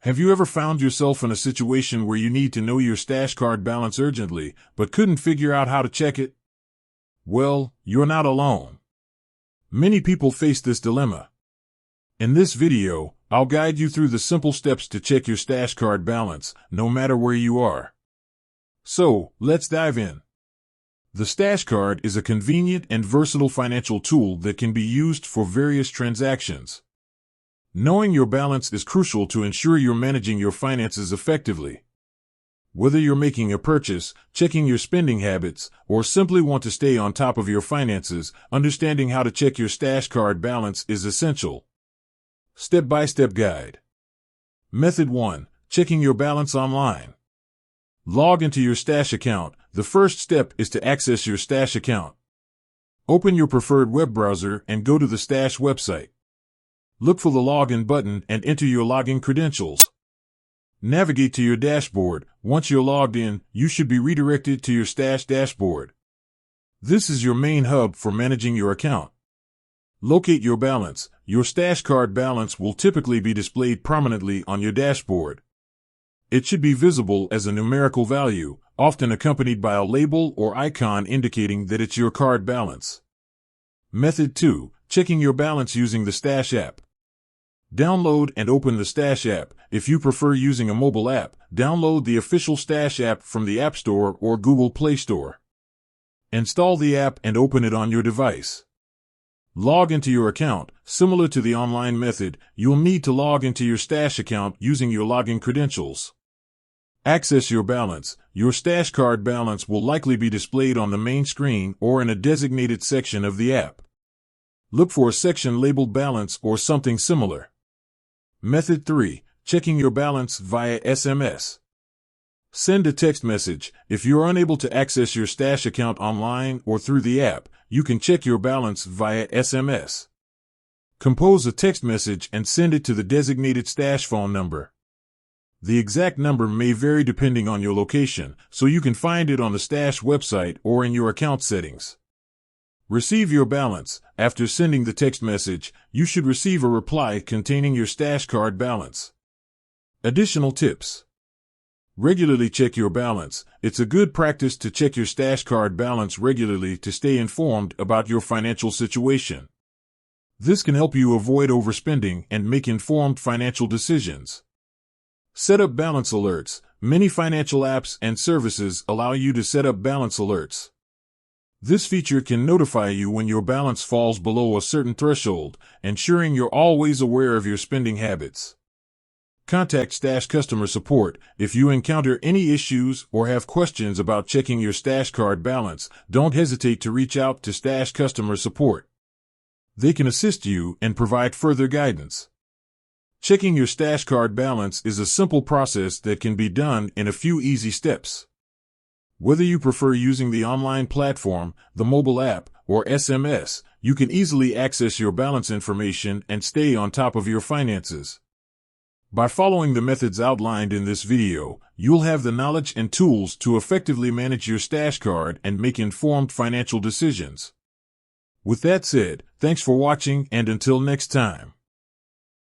Have you ever found yourself in a situation where you need to know your stash card balance urgently, but couldn't figure out how to check it? Well, you're not alone. Many people face this dilemma. In this video, I'll guide you through the simple steps to check your stash card balance, no matter where you are. So, let's dive in. The stash card is a convenient and versatile financial tool that can be used for various transactions. Knowing your balance is crucial to ensure you're managing your finances effectively. Whether you're making a purchase, checking your spending habits, or simply want to stay on top of your finances, understanding how to check your stash card balance is essential. Step-by-step guide. Method 1. Checking your balance online. Log into your stash account. The first step is to access your stash account. Open your preferred web browser and go to the stash website. Look for the login button and enter your login credentials. Navigate to your dashboard. Once you're logged in, you should be redirected to your stash dashboard. This is your main hub for managing your account. Locate your balance. Your stash card balance will typically be displayed prominently on your dashboard. It should be visible as a numerical value, often accompanied by a label or icon indicating that it's your card balance. Method 2. Checking your balance using the Stash app. Download and open the Stash app. If you prefer using a mobile app, download the official Stash app from the App Store or Google Play Store. Install the app and open it on your device. Log into your account. Similar to the online method, you'll need to log into your Stash account using your login credentials. Access your balance. Your stash card balance will likely be displayed on the main screen or in a designated section of the app. Look for a section labeled Balance or something similar. Method 3. Checking your balance via SMS. Send a text message. If you're unable to access your stash account online or through the app, you can check your balance via SMS. Compose a text message and send it to the designated stash phone number. The exact number may vary depending on your location, so you can find it on the stash website or in your account settings. Receive your balance. After sending the text message, you should receive a reply containing your stash card balance. Additional tips. Regularly check your balance. It's a good practice to check your stash card balance regularly to stay informed about your financial situation. This can help you avoid overspending and make informed financial decisions. Set up balance alerts. Many financial apps and services allow you to set up balance alerts. This feature can notify you when your balance falls below a certain threshold, ensuring you're always aware of your spending habits. Contact Stash customer support. If you encounter any issues or have questions about checking your stash card balance, don't hesitate to reach out to Stash customer support. They can assist you and provide further guidance. Checking your stash card balance is a simple process that can be done in a few easy steps. Whether you prefer using the online platform, the mobile app, or SMS, you can easily access your balance information and stay on top of your finances. By following the methods outlined in this video, you'll have the knowledge and tools to effectively manage your stash card and make informed financial decisions. With that said, thanks for watching and until next time.